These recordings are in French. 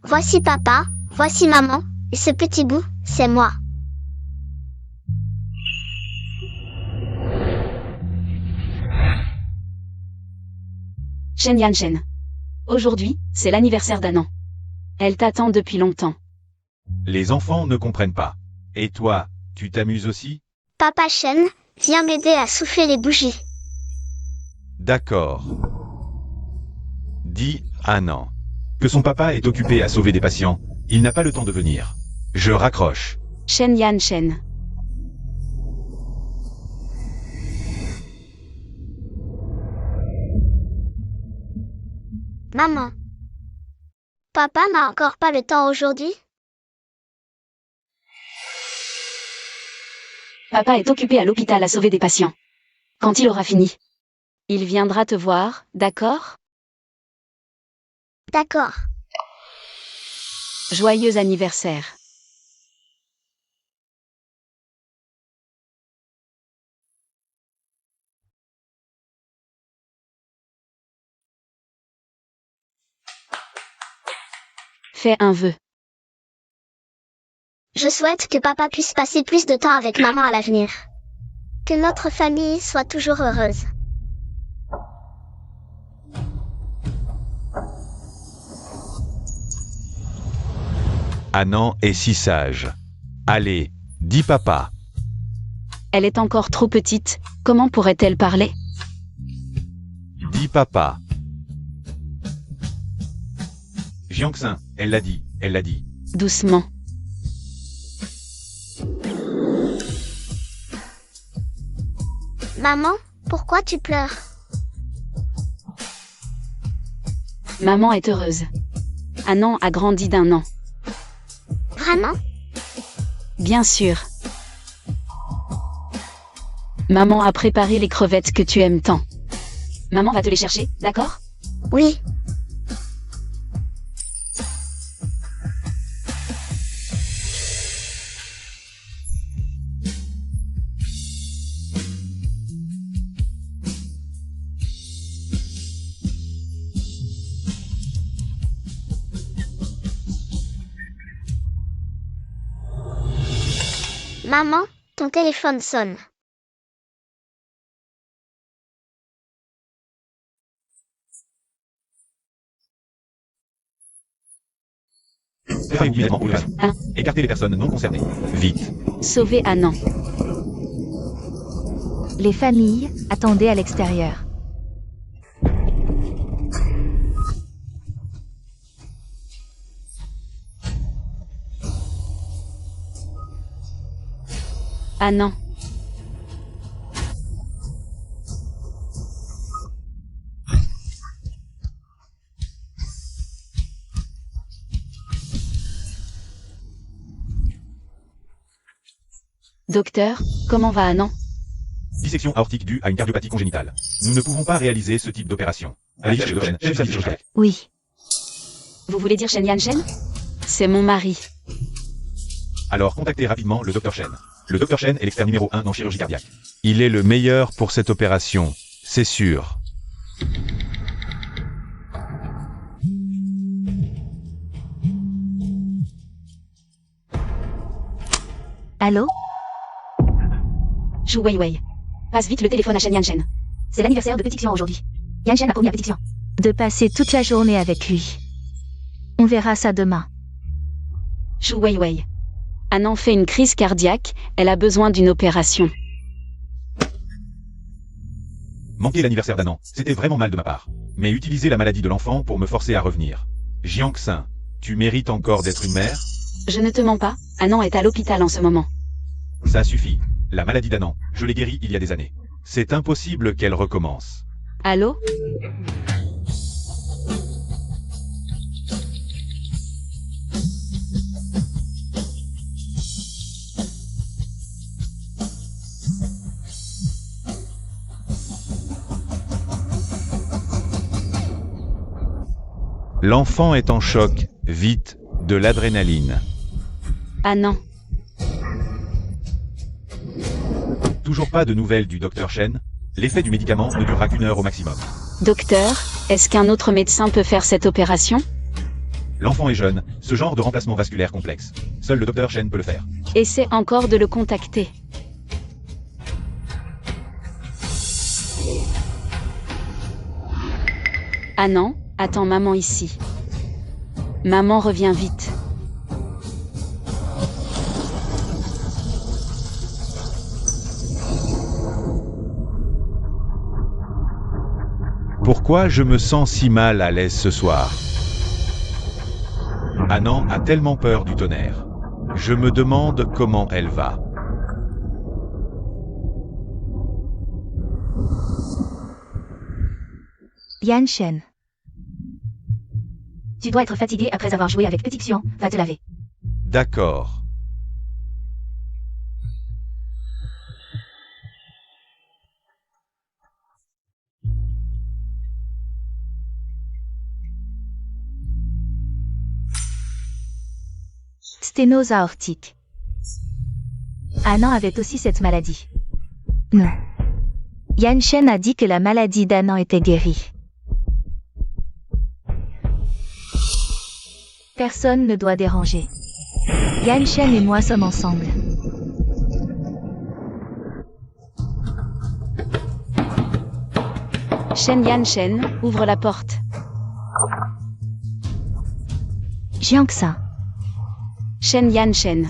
Voici papa, voici maman, et ce petit bout, c'est moi. Shen Yanshen. Aujourd'hui, c'est l'anniversaire d'Anan. Elle t'attend depuis longtemps. Les enfants ne comprennent pas. Et toi, tu t'amuses aussi? Papa Shen, viens m'aider à souffler les bougies. D'accord. Dis Anan que son papa est occupé à sauver des patients. Il n'a pas le temps de venir. Je raccroche. Shen Yanshen. Maman. Papa n'a encore pas le temps aujourd'hui? Papa est occupé à l'hôpital à sauver des patients. Quand il aura fini, il viendra te voir, d'accord? D'accord. Joyeux anniversaire. Fais un vœu. Je souhaite que papa puisse passer plus de temps avec maman à l'avenir. Que notre famille soit toujours heureuse. Anan est si sage. Allez, dis papa. Elle est encore trop petite, comment pourrait-elle parler? Dis papa. Jiangxin, elle l'a dit, elle l'a dit. Doucement. Maman, pourquoi tu pleures? Maman est heureuse. Anan a grandi d'1 an. Vraiment? Bien sûr. Maman a préparé les crevettes que tu aimes tant. Maman va te les chercher, d'accord? Oui. Maman, ton téléphone sonne. Préparez-vous immédiatement pour le reste. Un. Écartez les personnes non concernées. Vite. Sauver Anan. Les familles attendaient à l'extérieur. Anan. Docteur, comment va Anan? Dissection aortique due à une cardiopathie congénitale. Nous ne pouvons pas réaliser ce type d'opération. Allez chercher le docteur Shen, chef service chirurgical. Oui. Vous voulez dire Shen Yanshen? C'est mon mari. Alors contactez rapidement le Dr Shen. Le Dr Shen est l'expert numéro 1 en chirurgie cardiaque. Il est le meilleur pour cette opération, c'est sûr. Allô? Zhu Weiwei. Passe vite le téléphone à Shen Yanshen. C'est l'anniversaire de Petit Xian aujourd'hui. Yanshen a promis à Petit Xian De passer toute la journée avec lui. On verra ça demain. Zhu Weiwei. Anan fait une crise cardiaque, elle a besoin d'une opération. Manquer l'anniversaire d'Anan, c'était vraiment mal de ma part. Mais utiliser la maladie de l'enfant pour me forcer à revenir. Jiangxin, tu mérites encore d'être une mère? Je ne te mens pas, Anan est à l'hôpital en ce moment. Ça suffit. La maladie d'Anan, je l'ai guérie il y a des années. C'est impossible qu'elle recommence. Allô? L'enfant est en choc, vite, de l'adrénaline. Anan. Toujours pas de nouvelles du Dr Shen? L'effet du médicament ne durera qu'1 heure au maximum. Docteur, est-ce qu'un autre médecin peut faire cette opération? L'enfant est jeune, ce genre de remplacement vasculaire complexe. Seul le docteur Shen peut le faire. Essaie encore de le contacter. Ah non, attends maman ici. Maman revient vite. Pourquoi je me sens si mal à l'aise ce soir? Annan a tellement peur du tonnerre. Je me demande comment elle va. Yan Shen. Tu dois être fatigué après avoir joué avec Petit Xian, va te laver. D'accord. Sténose aortique. Annan avait aussi cette maladie. Non. Yan Shen a dit que la maladie d'Annan était guérie. Personne ne doit déranger. Yan Shen et moi sommes ensemble. Shen Yan Shen, ouvre la porte. Jiangxin. Shen Yan Shen.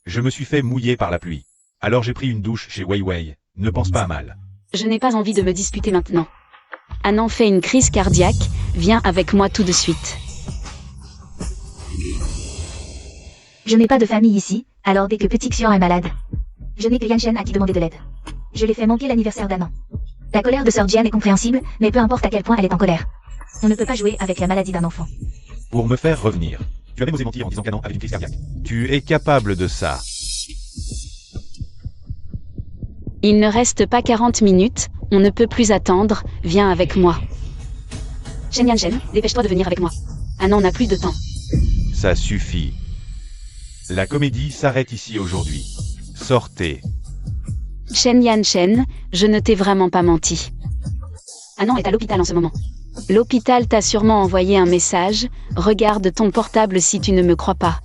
Je me suis fait mouiller par la pluie. Alors j'ai pris une douche chez Wei Wei. Ne pense pas à mal. Je n'ai pas envie de me disputer maintenant. Annan fait une crise cardiaque, viens avec moi tout de suite. Je n'ai pas de famille ici, alors dès que Petit Xian est malade, je n'ai que Yan Shen à qui demander de l'aide. Je l'ai fait manquer l'anniversaire d'Annan. La colère de Sœur Jian est compréhensible, mais peu importe à quel point elle est en colère. On ne peut pas jouer avec la maladie d'un enfant. Pour me faire revenir. Tu avais osé mentir en disant qu'Annan avait une crise cardiaque. Tu es capable de ça. Il ne reste pas 40 minutes, on ne peut plus attendre, viens avec moi. Shen Yan Shen, dépêche-toi de venir avec moi. Annan n'a plus de temps. Ça suffit. La comédie s'arrête ici aujourd'hui. Sortez. Shen Yan Shen, je ne t'ai vraiment pas menti. Annan est à l'hôpital en ce moment. L'hôpital t'a sûrement envoyé un message, regarde ton portable si tu ne me crois pas.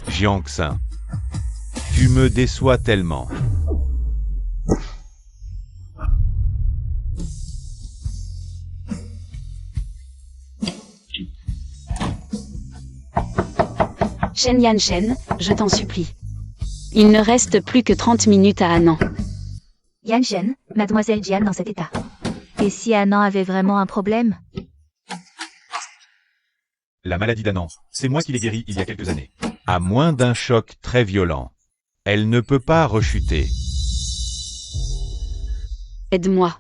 Jiangxin. Tu me déçois tellement. Shen Yan Shen, je t'en supplie. Il ne reste plus que 30 minutes à Annan. Yan Shen, Mademoiselle Jian dans cet état. Et si Annan avait vraiment un problème? La maladie d'Annan, c'est moi qui l'ai guérie il y a quelques années. À moins d'un choc très violent. Elle ne peut pas rechuter. Aide-moi.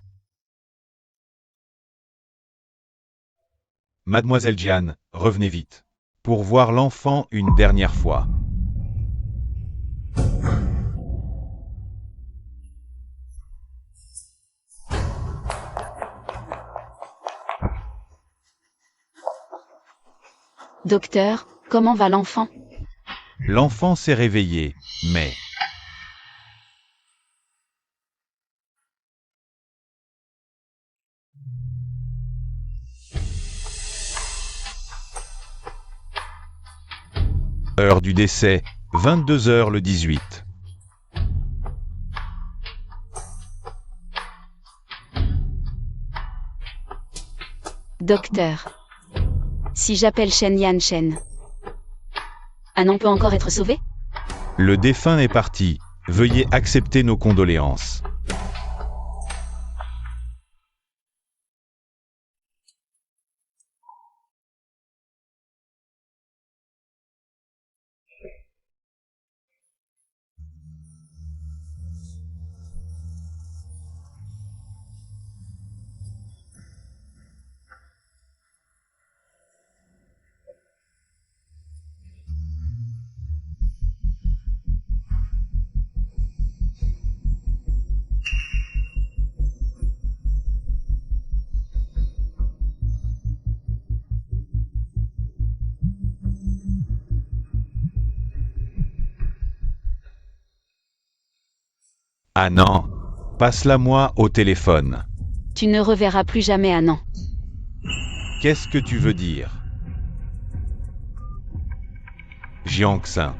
Mademoiselle Jian, revenez vite. Pour voir l'enfant une dernière fois. Docteur, comment va l'enfant? L'enfant s'est réveillé, mais... Heure du décès, 22h le 18. Docteur. Si j'appelle Shen Yan Shen, Annan peut encore être sauvé? Le défunt est parti. Veuillez accepter nos condoléances. Ah non. Passe-la-moi au téléphone. Tu ne reverras plus jamais Annan. Qu'est-ce que tu veux dire? Jiangxin.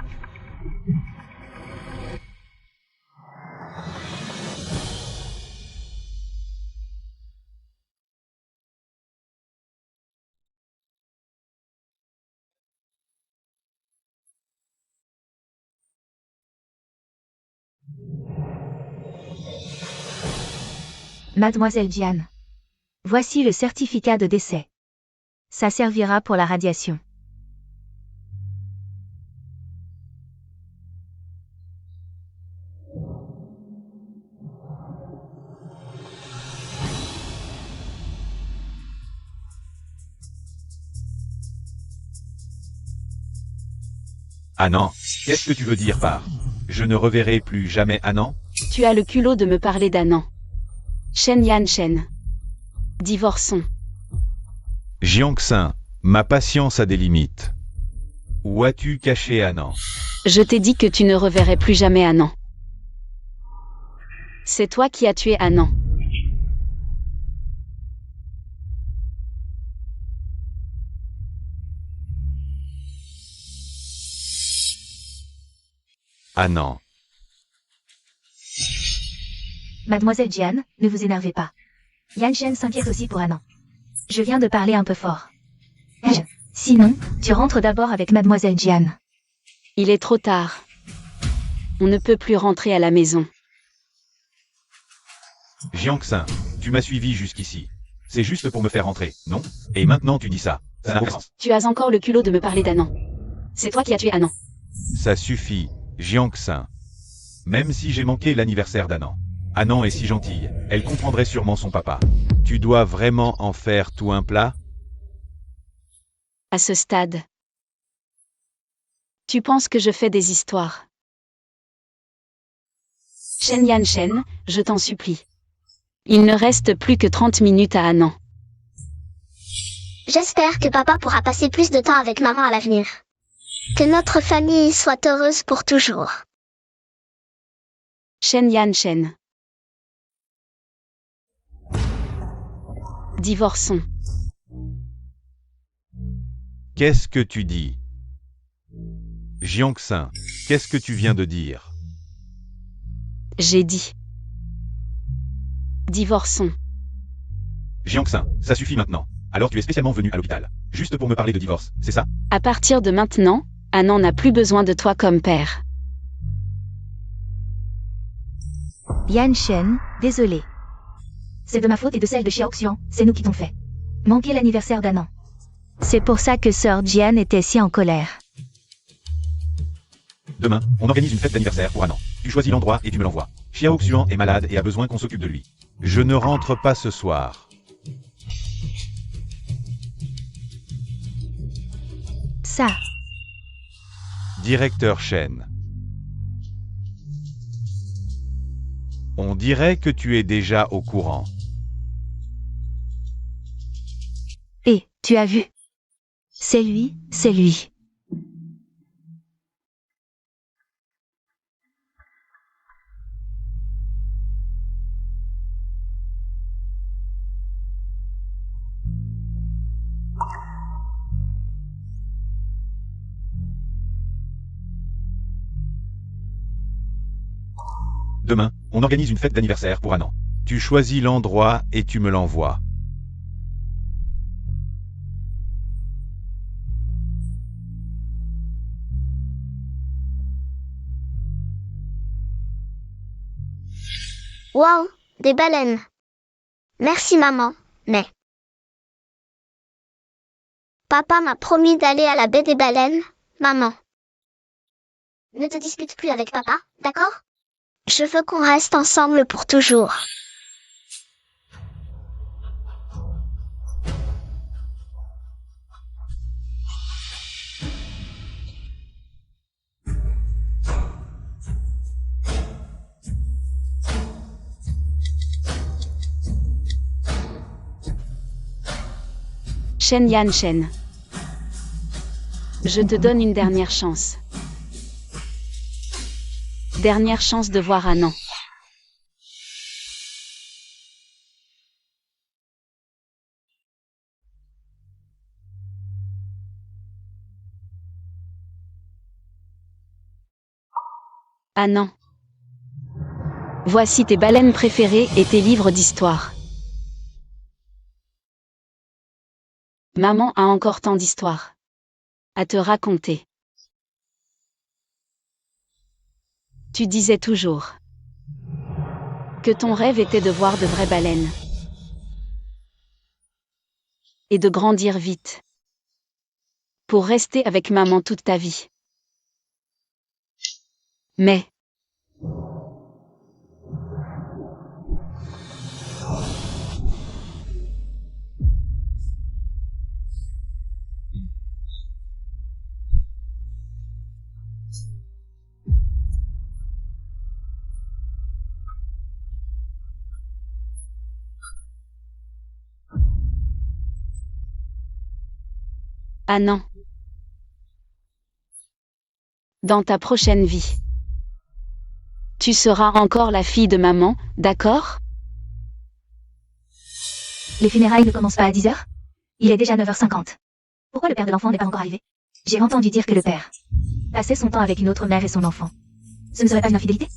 Mademoiselle Diane. Voici le certificat de décès. Ça servira pour la radiation. Annan. Qu'est-ce que tu veux dire par je ne reverrai plus jamais Annan? Tu as le culot de me parler d'Annan. Shen Yanshen. Divorçons. Jiangxin, ma patience a des limites. Où as-tu caché Annan? Je t'ai dit que tu ne reverrais plus jamais Annan. C'est toi qui as tué Annan. Annan. Mademoiselle Diane, ne vous énervez pas. Yanshen s'inquiète aussi pour Annan. Je viens de parler un peu fort. Sinon, tu rentres d'abord avec Mademoiselle Diane. Il est trop tard. On ne peut plus rentrer à la maison. Jiangxin, tu m'as suivi jusqu'ici. C'est juste pour me faire rentrer, non? Et maintenant tu dis ça. Ça n'a aucun sens. Tu as encore le culot de me parler d'Annan. C'est toi qui as tué Annan. Ça suffit, Jiangxin. Même si j'ai manqué l'anniversaire d'Annan. Annan est si gentille, elle comprendrait sûrement son papa. Tu dois vraiment en faire tout un plat? À ce stade. Tu penses que je fais des histoires. Shen Yanshen, je t'en supplie. Il ne reste plus que 30 minutes à Annan. J'espère que papa pourra passer plus de temps avec maman à l'avenir. Que notre famille soit heureuse pour toujours. Shen Yanshen. Divorçons. Qu'est-ce que tu dis? Jiangxin, qu'est-ce que tu viens de dire? J'ai dit. Divorçons. Jiangxin, ça suffit maintenant. Alors tu es spécialement venu à l'hôpital. Juste pour me parler de divorce, c'est ça? À partir de maintenant, Annan n'a plus besoin de toi comme père. Yanshen, désolé. C'est de ma faute et de celle de Xiaoxian, c'est nous qui t'ont fait. Manquer l'anniversaire d'Annan. C'est pour ça que sœur Diane était si en colère. Demain, on organise une fête d'anniversaire pour Annan. Tu choisis l'endroit et tu me l'envoies. Xiao Xuan est malade et a besoin qu'on s'occupe de lui. Je ne rentre pas ce soir. Ça. Directeur Shen. On dirait que tu es déjà au courant. Et, tu as vu? C'est lui, c'est lui. Demain, on organise une fête d'anniversaire pour Annan. Tu choisis l'endroit et tu me l'envoies. Waouh, des baleines. Merci maman, mais... Papa m'a promis d'aller à la baie des baleines, maman. Ne te dispute plus avec papa, d'accord? Je veux qu'on reste ensemble pour toujours. Shen Yanshen. Je te donne une dernière chance. Dernière chance de voir Annan. Ah non. Voici tes baleines préférées et tes livres d'histoire. Maman a encore tant d'histoires à te raconter. Tu disais toujours que ton rêve était de voir de vraies baleines et de grandir vite pour rester avec maman toute ta vie. Mais ah non. Dans ta prochaine vie, tu seras encore la fille de maman, d'accord? Les funérailles ne commencent pas à 10h? Il est déjà 9h50. Pourquoi le père de l'enfant n'est pas encore arrivé? J'ai entendu dire que le père passait son temps avec une autre mère et son enfant. Ce ne serait pas une infidélité?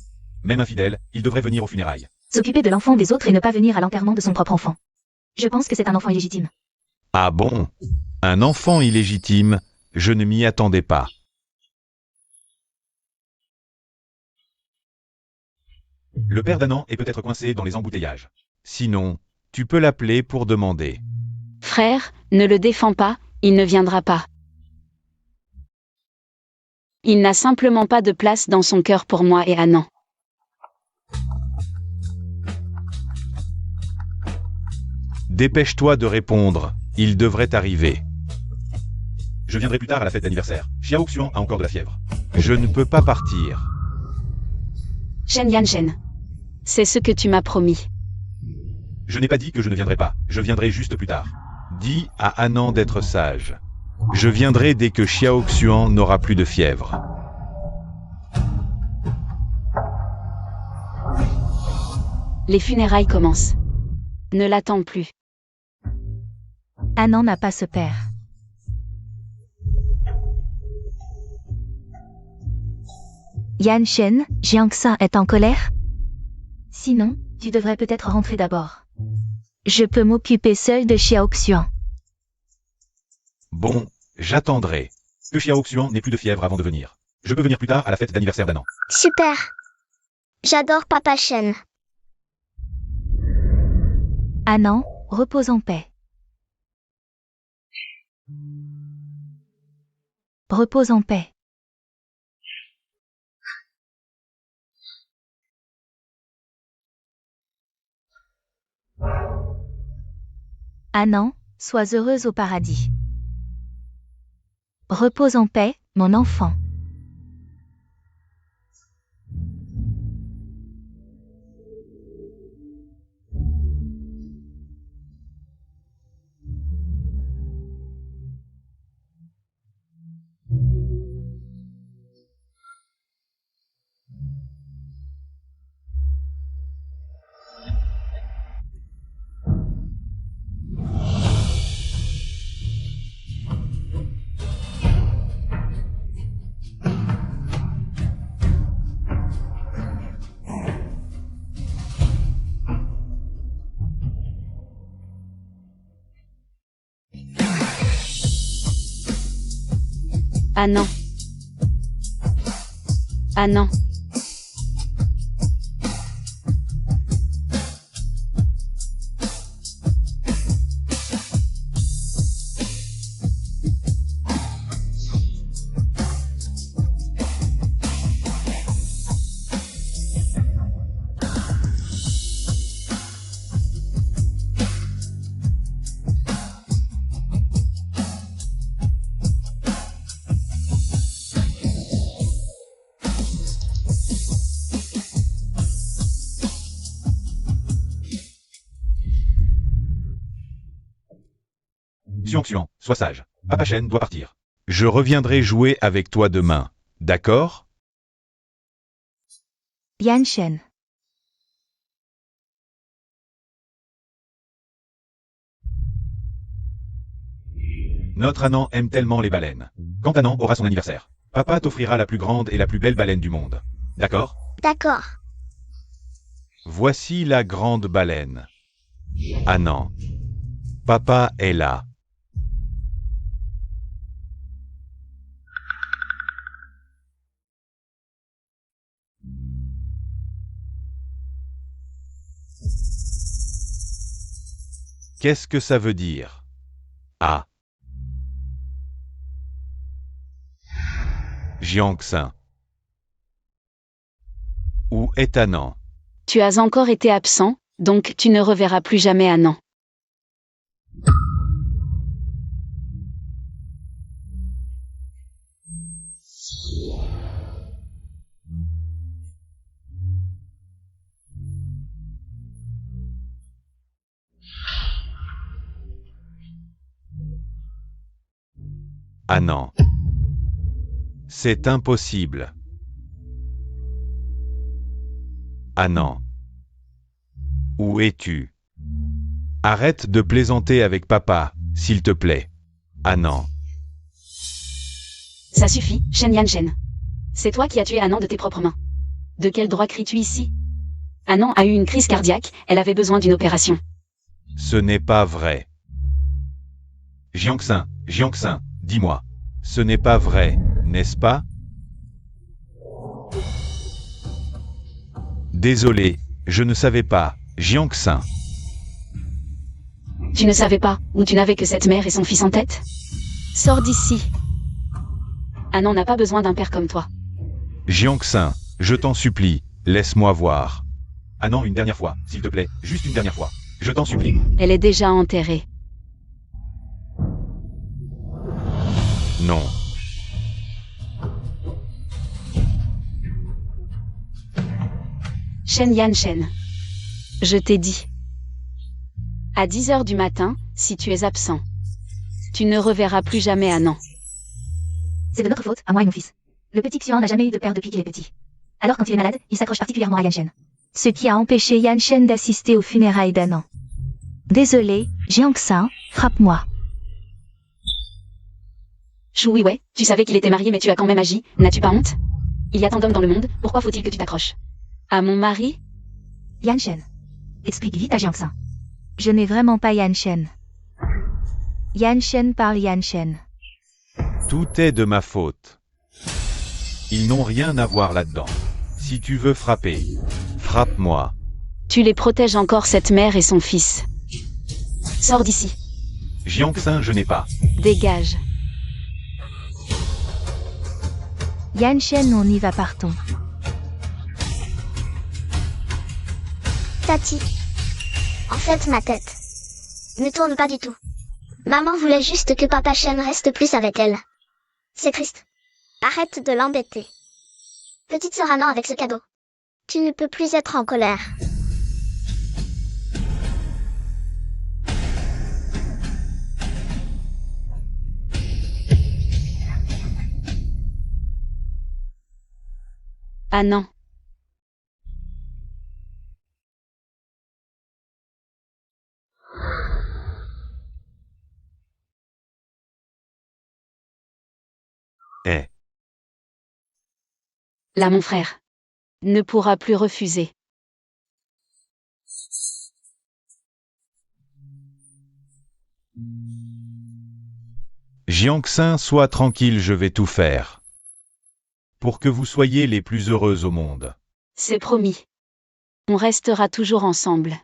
Même infidèle, il devrait venir aux funérailles. S'occuper de l'enfant des autres et ne pas venir à l'enterrement de son propre enfant. Je pense que c'est un enfant illégitime. Ah bon? Un enfant illégitime? Je ne m'y attendais pas. Le père d'Annan est peut-être coincé dans les embouteillages. Sinon, tu peux l'appeler pour demander. Frère, ne le défends pas, il ne viendra pas. Il n'a simplement pas de place dans son cœur pour moi et Annan. Dépêche-toi de répondre, il devrait arriver. Je viendrai plus tard à la fête d'anniversaire. Xiao Xuan a encore de la fièvre. Je ne peux pas partir. Shen Yanshen. C'est ce que tu m'as promis. Je n'ai pas dit que je ne viendrai pas, je viendrai juste plus tard. Dis à Annan d'être sage. Je viendrai dès que Xiao Xuan n'aura plus de fièvre. Les funérailles commencent. Ne l'attends plus. Annan n'a pas ce père. Yanshen, Jiangxin est en colère? Sinon, tu devrais peut-être rentrer d'abord. Je peux m'occuper seul de Xiao Xuan. Bon, j'attendrai. Que Xiao Xuan n'ait plus de fièvre avant de venir. Je peux venir plus tard à la fête d'anniversaire d'Annan. Super. J'adore Papa Shen. Annan, repose en paix. Repose en paix. Annan, sois heureuse au paradis. Repose en paix, mon enfant. Annan. Annan. Xiang, sois sage. Papa Shen doit partir. Je reviendrai jouer avec toi demain. D'accord? Yanshen. Notre Annan aime tellement les baleines. Quand Annan aura son anniversaire, papa t'offrira la plus grande et la plus belle baleine du monde. D'accord? D'accord. Voici la grande baleine. Annan. Papa est là. Qu'est-ce que ça veut dire? Ah. Jiangxin. Où est Annan? Tu as encore été absent, donc tu ne reverras plus jamais Annan. Annan. C'est impossible. Annan. Où es-tu? Arrête de plaisanter avec papa, s'il te plaît. Annan. Ça suffit, Shen Yanshen. C'est toi qui as tué Annan de tes propres mains. De quel droit cries-tu ici? Annan a eu une crise cardiaque, elle avait besoin d'une opération. Ce n'est pas vrai. Jiangxin, dis-moi. Ce n'est pas vrai, n'est-ce pas? Désolé, je ne savais pas, Jiangxin. Tu ne savais pas, ou tu n'avais que cette mère et son fils en tête? Sors d'ici. Annan n'a pas besoin d'un père comme toi. Jiangxin, je t'en supplie, laisse-moi voir. Annan, une dernière fois, s'il te plaît, juste une dernière fois. Je t'en supplie. Elle est déjà enterrée. Non. Shen Yanshen. Je t'ai dit. À 10 heures du matin, si tu es absent. Tu ne reverras plus jamais Annan. C'est de notre faute, à moi et mon fils. Le petit Xian n'a jamais eu de père depuis qu'il est petit. Alors quand il est malade, il s'accroche particulièrement à Yanshen. Ce qui a empêché Yanshen d'assister aux funérailles d'Annan. Désolé, Jiangxin, frappe-moi. Chou oui ouais, tu savais qu'il était marié mais tu as quand même agi, n'as-tu pas honte? Il y a tant d'hommes dans le monde, pourquoi faut-il que tu t'accroches? À mon mari? Yanshen. Explique vite à Jiangxin. Je n'ai vraiment pas Yanshen. Yanshen parle Yanshen. Tout est de ma faute. Ils n'ont rien à voir là-dedans. Si tu veux frapper, frappe-moi. Tu les protèges encore cette mère et son fils. Sors d'ici. Jiangxin, je n'ai pas. Dégage. Yanshen, on y va, partons. Tati. En fait, ma tête ne tourne pas du tout. Maman voulait juste que papa Shen reste plus avec elle. C'est triste. Arrête de l'embêter. Petite sœur Annan avec ce cadeau. Tu ne peux plus être en colère. Annan. Eh. Là mon frère. Ne pourra plus refuser. Jiangxin, sois tranquille, je vais tout faire. Pour que vous soyez les plus heureux au monde. C'est promis. On restera toujours ensemble.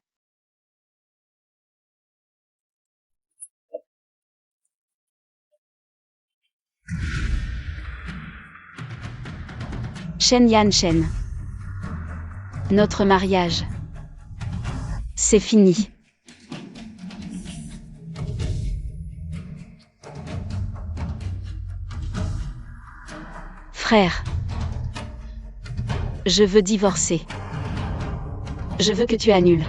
Shen Yanshen. Notre mariage. C'est fini. Frère. Je veux divorcer. Je veux que tu annules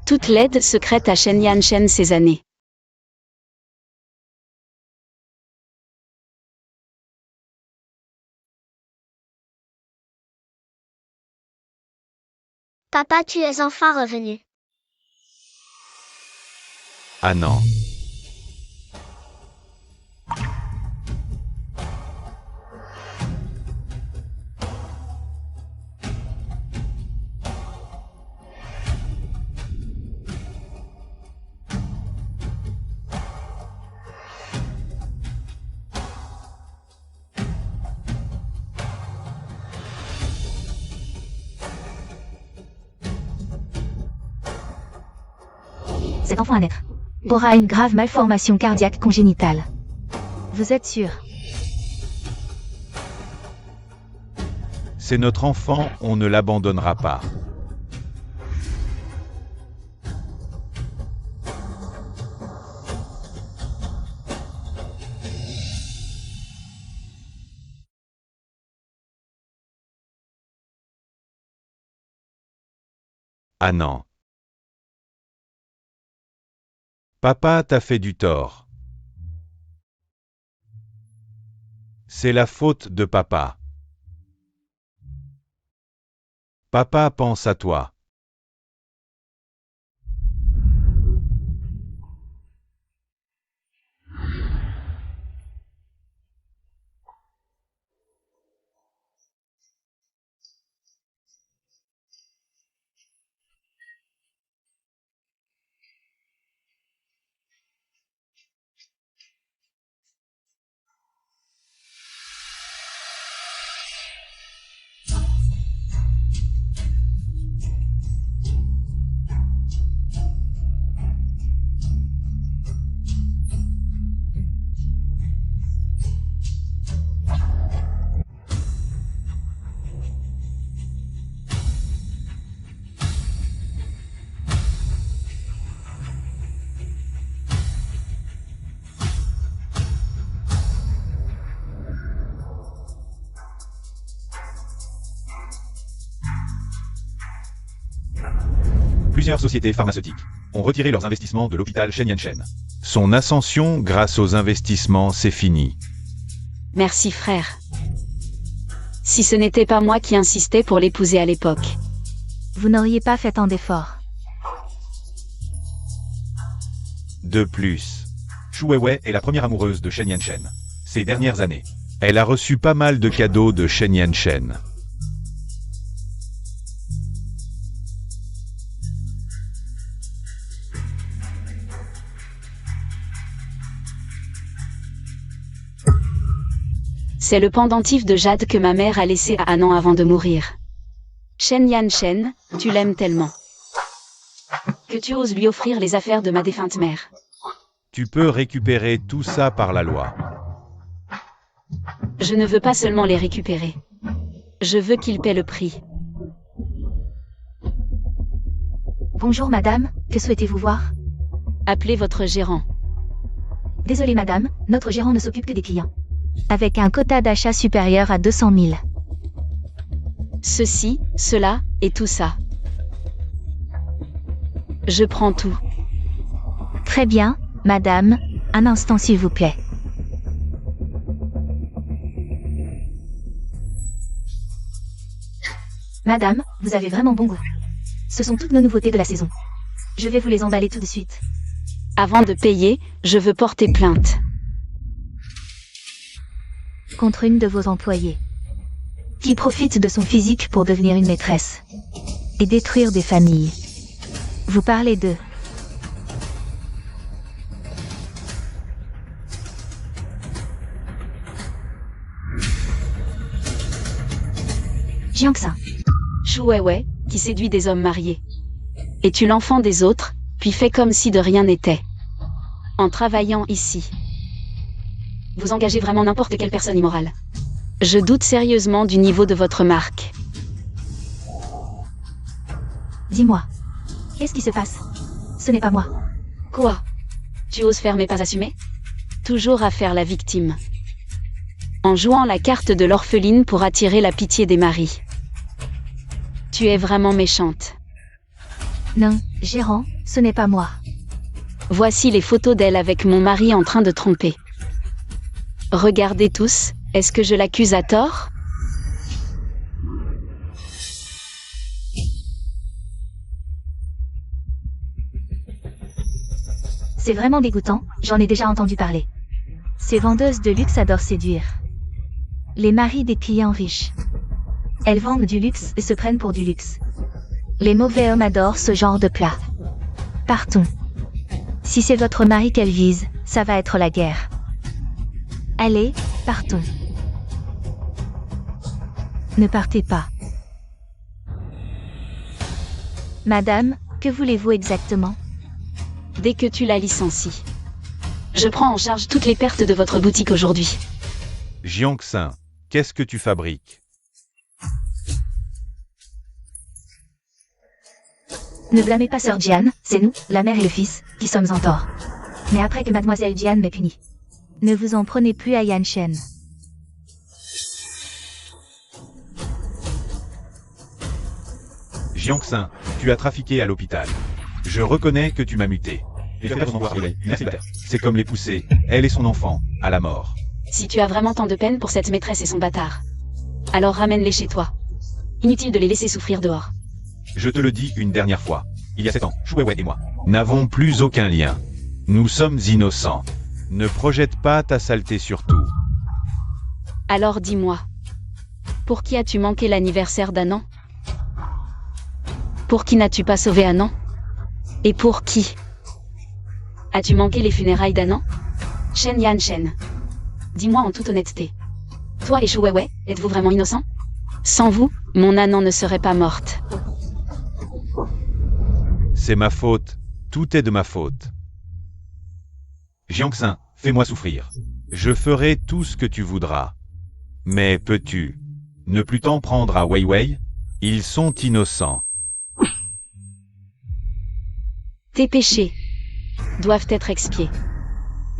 toute l'aide secrète à Shen Yanshen ces années. Papa, tu es enfin revenu. Annan. cet enfant à naître aura une grave malformation cardiaque congénitale. Vous êtes sûr? C'est notre enfant, on ne l'abandonnera pas. Ah non. Papa t'a fait du tort. C'est la faute de papa. Papa pense à toi. Plusieurs sociétés pharmaceutiques ont retiré leurs investissements de l'hôpital Shen Yanshen. Son ascension grâce aux investissements, c'est fini. Merci frère. Si ce n'était pas moi qui insistais pour l'épouser à l'époque. Vous n'auriez pas fait tant d'efforts. De plus, Shu Weiwei est la première amoureuse de Shen Yanshen. Ces dernières années, elle a reçu pas mal de cadeaux de Shen Yanshen. C'est le pendentif de jade que ma mère a laissé à Anan avant de mourir. Shen Yanshen, tu l'aimes tellement que tu oses lui offrir les affaires de ma défunte mère. Tu peux récupérer tout ça par la loi. Je ne veux pas seulement les récupérer. Je veux qu'il paie le prix. Bonjour madame, que souhaitez-vous voir? Appelez votre gérant. Désolée madame, notre gérant ne s'occupe que des clients avec un quota d'achat supérieur à 200 000. Ceci, cela, et tout ça. Je prends tout. Très bien, madame, un instant s'il vous plaît. Madame, vous avez vraiment bon goût. Ce sont toutes nos nouveautés de la saison. Je vais vous les emballer tout de suite. Avant de payer, je veux porter plainte. Contre une de vos employées, qui profite de son physique pour devenir une maîtresse et détruire des familles. Vous parlez de... Jiangxin. Shu Weiwei, qui séduit des hommes mariés. Es-tu l'enfant des autres, puis fait comme si de rien n'était? En travaillant ici. Vous engagez vraiment n'importe quelle personne immorale. Je doute sérieusement du niveau de votre marque. Dis-moi, qu'est-ce qui se passe? Ce n'est pas moi. Quoi? Tu oses faire mais pas assumer? Toujours à faire la victime. En jouant la carte de l'orpheline pour attirer la pitié des maris. Tu es vraiment méchante. Non, gérant, ce n'est pas moi. Voici les photos d'elle avec mon mari en train de tromper. Regardez tous, est-ce que je l'accuse à tort? C'est vraiment dégoûtant, j'en ai déjà entendu parler. Ces vendeuses de luxe adorent séduire les maris des clients riches. Elles vendent du luxe et se prennent pour du luxe. Les mauvais hommes adorent ce genre de plat. Partons. Si c'est votre mari qu'elle vise, ça va être la guerre. Allez, partons. Ne partez pas. Madame, que voulez-vous exactement? dès que tu la licencies. Je prends en charge toutes les pertes de votre boutique aujourd'hui. Jiangxin, qu'est-ce que tu fabriques? Ne blâmez pas Sœur Jian, c'est nous, la mère et le fils, qui sommes en tort. Mais après que Mademoiselle Jian m'ait puni. Ne vous en prenez plus à Yan Shen. Jiangxin, tu as trafiqué à l'hôpital. Je reconnais que tu m'as muté. C'est comme les pousser, elle et son enfant, à la mort. Si tu as vraiment tant de peine pour cette maîtresse et son bâtard, alors ramène-les chez toi. Inutile de les laisser souffrir dehors. Je te le dis une dernière fois. Il y a 7 ans, Shu Weiwei et moi n'avons plus aucun lien. Nous sommes innocents. Ne projette pas ta saleté sur tout. Alors dis-moi, pour qui as-tu manqué l'anniversaire d'Anan? Pour qui n'as-tu pas sauvé Anan? Et pour qui as-tu manqué les funérailles d'Anan? Shen Yan Shen. Dis-moi en toute honnêteté. Toi et Shu Weiwei, êtes-vous vraiment innocents? Sans vous, mon Anan ne serait pas morte. C'est ma faute. Tout est de ma faute. Jiangxin, fais-moi souffrir. Je ferai tout ce que tu voudras. Mais peux-tu ne plus t'en prendre à Weiwei? Ils sont innocents. Tes péchés doivent être expiés.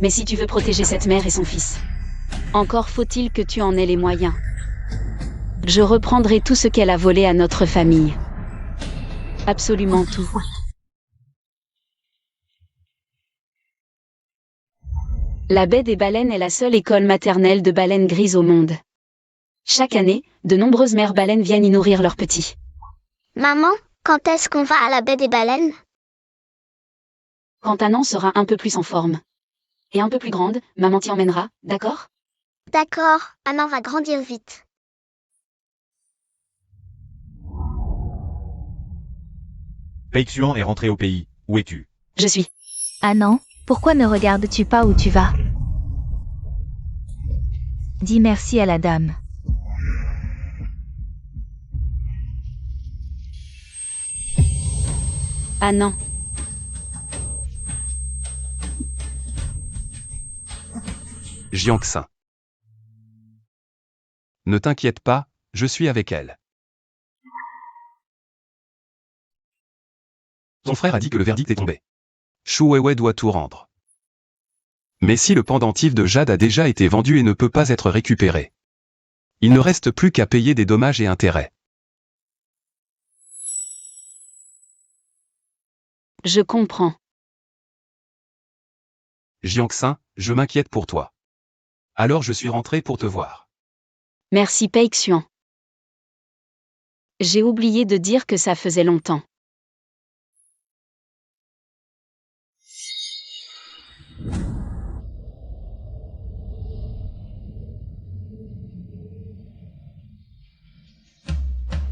Mais si tu veux protéger cette mère et son fils, encore faut-il que tu en aies les moyens. Je reprendrai tout ce qu'elle a volé à notre famille. Absolument tout. La baie des baleines est la seule école maternelle de baleines grises au monde. Chaque année, de nombreuses mères baleines viennent y nourrir leurs petits. Maman, quand est-ce qu'on va à la baie des baleines? Quand Anan sera un peu plus en forme et un peu plus grande, maman t'y emmènera, d'accord? D'accord, Anan va grandir vite. Pei Xuan est rentré au pays. Où es-tu? Je suis. Anan, pourquoi ne regardes-tu pas où tu vas? Dis merci à la dame. Anan. Jiangxin. Ne t'inquiète pas, je suis avec elle. Ton frère a dit que le verdict est tombé. Shu Weiwei doit tout rendre. Mais si le pendentif de Jade a déjà été vendu et ne peut pas être récupéré, il ne reste plus qu'à payer des dommages et intérêts. Je comprends. Jiangxin, je m'inquiète pour toi. Alors je suis rentré pour te voir. Merci Pei Xuan. J'ai oublié de dire que ça faisait longtemps.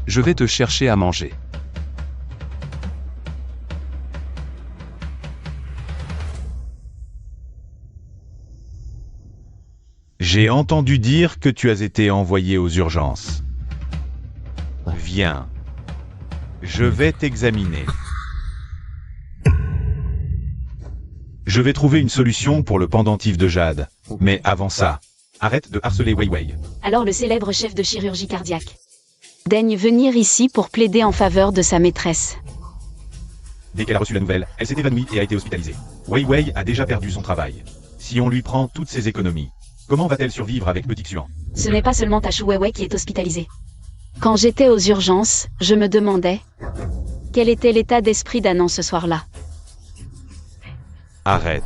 Je vais te chercher à manger. J'ai entendu dire que tu as été envoyé aux urgences. Viens. Je vais t'examiner. Je vais trouver une solution pour le pendentif de Jade. Mais avant ça, arrête de harceler Weiwei. Alors le célèbre chef de chirurgie cardiaque daigne venir ici pour plaider en faveur de sa maîtresse. Dès qu'elle a reçu la nouvelle, elle s'est évanouie et a été hospitalisée. Weiwei a déjà perdu son travail. Si on lui prend toutes ses économies, comment va-t-elle survivre avec Petit Xuan? Ce n'est pas seulement ta Shu Weiwei qui est hospitalisée. Quand j'étais aux urgences, je me demandais quel était l'état d'esprit d'Anan ce soir-là. Arrête.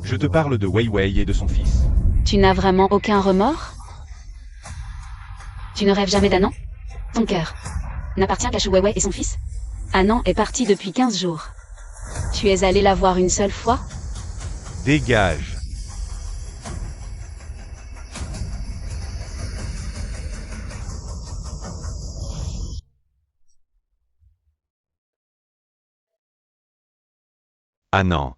Je te parle de Weiwei et de son fils. Tu n'as vraiment aucun remords? Tu ne rêves jamais d'Anan? Ton cœur n'appartient qu'à Shu Weiwei et son fils? Anan est parti depuis 15 jours. Tu es allé la voir une seule fois? Dégage. Anan.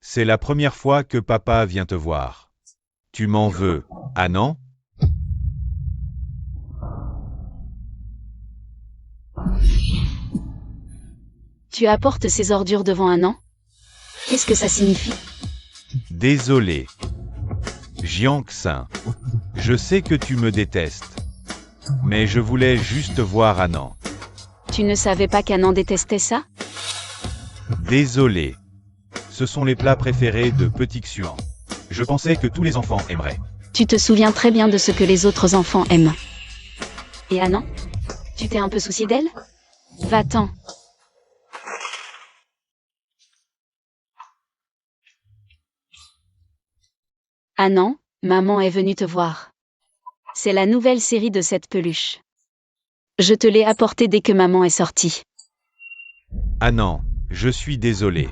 C'est la première fois que papa vient te voir. Tu m'en veux, Anan? Tu apportes ces ordures devant Anand? Qu'est-ce que ça signifie? Désolé. Jiang-san, je sais que tu me détestes. Mais je voulais juste voir Anand. Tu ne savais pas qu'Anand détestait ça? Désolé. Ce sont les plats préférés de Petit Xuan. Je pensais que tous les enfants aimeraient. Tu te souviens très bien de ce que les autres enfants aiment. Et Anand? Tu t'es un peu soucié d'elle? Va-t'en. Anand, maman est venue te voir. C'est la nouvelle série de cette peluche. Je te l'ai apportée dès que maman est sortie. Anand, je suis désolé.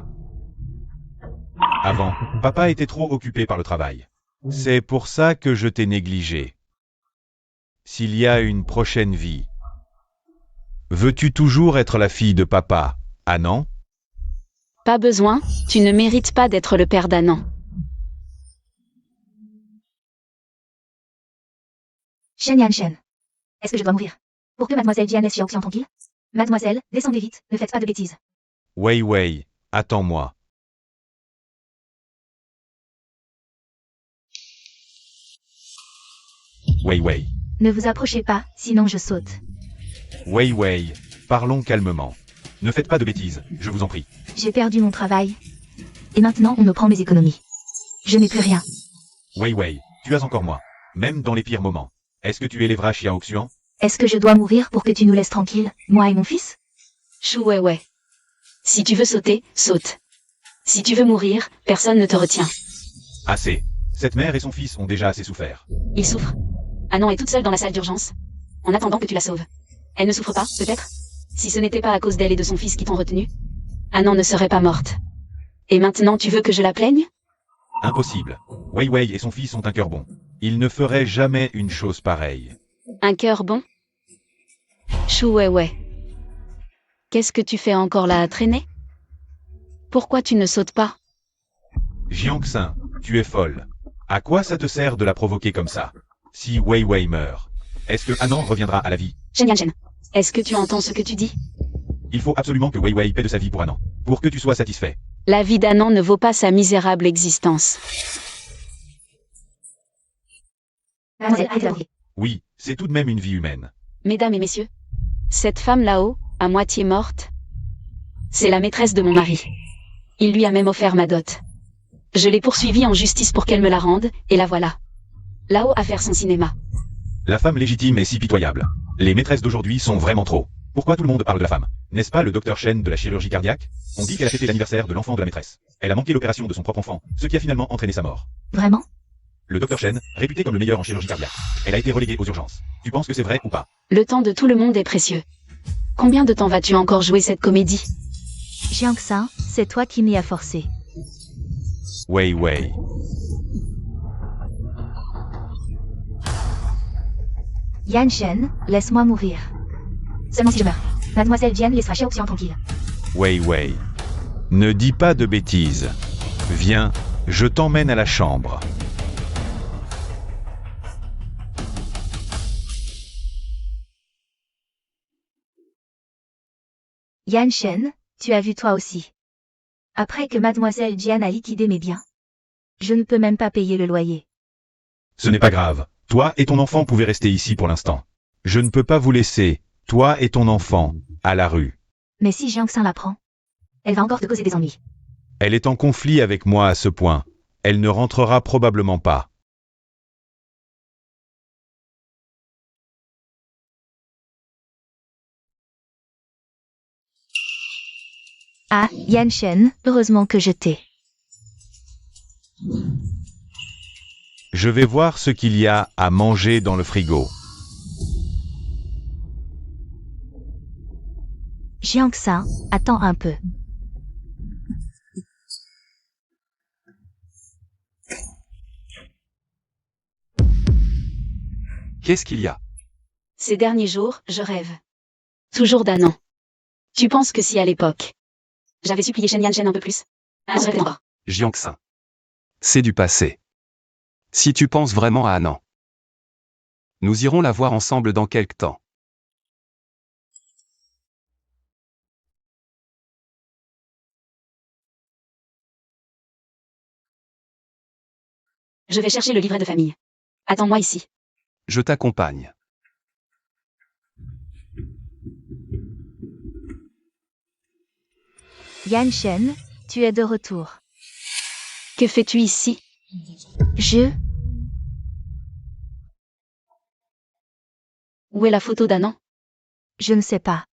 Avant, papa était trop occupé par le travail. C'est pour ça que je t'ai négligé. S'il y a une prochaine vie, veux-tu toujours être la fille de papa, Anand? Pas besoin, tu ne mérites pas d'être le père d'Anand. Shen Yanshen. Est-ce que je dois mourir? Pour que mademoiselle Jian laisse Xiaoxian tranquille? Mademoiselle, descendez vite, ne faites pas de bêtises. Wei Wei, attends-moi. Wei Wei. Ne vous approchez pas, sinon je saute. Wei Wei, parlons calmement. Ne faites pas de bêtises, je vous en prie. J'ai perdu mon travail. Et maintenant on me prend mes économies. Je n'ai plus rien. Wei Wei, tu as encore moi. Même dans les pires moments. Est-ce que tu élèveras Xiaoxian? Est-ce que je dois mourir pour que tu nous laisses tranquilles, moi et mon fils? Shu Weiwei. Si tu veux sauter, saute. Si tu veux mourir, personne ne te retient. Assez. Cette mère et son fils ont déjà assez souffert. Il souffre. Anand est toute seule dans la salle d'urgence. En attendant que tu la sauves. Elle ne souffre pas, peut-être? Si ce n'était pas à cause d'elle et de son fils qui t'ont retenu, Anand ne serait pas morte. Et maintenant tu veux que je la plaigne? Impossible. Wei Wei et son fils ont un cœur bon. Ils ne feraient jamais une chose pareille. Un cœur bon? Shu Weiwei. Qu'est-ce que tu fais encore là à traîner? Pourquoi tu ne sautes pas? Jiang-san, tu es folle. À quoi ça te sert de la provoquer comme ça? Si Wei Wei meurt, est-ce que Anand reviendra à la vie? Shen Yanshen. Est-ce que tu entends ce que tu dis? Il faut absolument que Wei Wei paie de sa vie pour Anand. Pour que tu sois satisfait. La vie d'Anand ne vaut pas sa misérable existence. Mademoiselle, arrêtez d'avouer. Oui, c'est tout de même une vie humaine. Mesdames et messieurs, cette femme là-haut, à moitié morte, c'est la maîtresse de mon mari. Il lui a même offert ma dot. Je l'ai poursuivie en justice pour qu'elle me la rende, et la voilà. Là-haut à faire son cinéma. La femme légitime est si pitoyable. Les maîtresses d'aujourd'hui sont vraiment trop. Pourquoi tout le monde parle de la femme? N'est-ce pas le docteur Shen de la chirurgie cardiaque? On dit qu'elle a fêté l'anniversaire de l'enfant de la maîtresse. Elle a manqué l'opération de son propre enfant, ce qui a finalement entraîné sa mort. Vraiment? Le docteur Shen, réputé comme le meilleur en chirurgie cardiaque. Elle a été reléguée aux urgences. Tu penses que c'est vrai ou pas? Le temps de tout le monde est précieux. Combien de temps vas-tu encore jouer cette comédie? Jiangxin, c'est toi qui m'y as forcé. Wei Wei. Yanshen, laisse-moi mourir. Seulement si je meurs. Mademoiselle Jian laissera Xiaoxian tranquille. Wei Wei. Ne dis pas de bêtises. Viens, je t'emmène à la chambre. Yanshen, tu as vu toi aussi. Après que Mademoiselle Jian a liquidé mes biens. Je ne peux même pas payer le loyer. Ce n'est pas grave. Toi et ton enfant pouvez rester ici pour l'instant. Je ne peux pas vous laisser, toi et ton enfant, à la rue. Mais si Jiangxin l'apprend, elle va encore te causer des ennuis. Elle est en conflit avec moi à ce point. Elle ne rentrera probablement pas. Ah, Yanshen, heureusement que je t'ai. Je vais voir ce qu'il y a à manger dans le frigo. Jiangxin, attends un peu. Qu'est-ce qu'il y a? Ces derniers jours, je rêve. Toujours d'Anand. Tu penses que si à l'époque, j'avais supplié Shen Yanshen un peu plus, je rêverais encore. Jiangxin. C'est du passé. Si tu penses vraiment à Anand, nous irons la voir ensemble dans quelque temps. Je vais chercher le livret de famille. Attends-moi ici. Je t'accompagne. Yan Shen, tu es de retour. Que fais-tu ici? Où est la photo d'Annan? Je ne sais pas.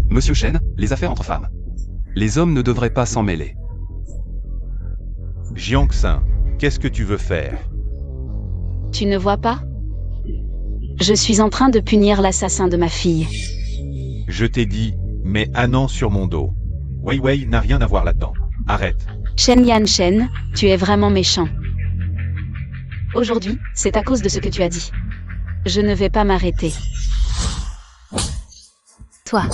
Monsieur Shen, les affaires entre femmes. Les hommes ne devraient pas s'en mêler. Jiangxin, qu'est-ce que tu veux faire? Tu ne vois pas? Je suis en train de punir l'assassin de ma fille. Je t'ai dit, mets Annan sur mon dos. Wei Wei n'a rien à voir là-dedans. Arrête. Shen Yanshen, tu es vraiment méchant. Aujourd'hui, c'est à cause de ce que tu as dit. Je ne vais pas m'arrêter. Toi.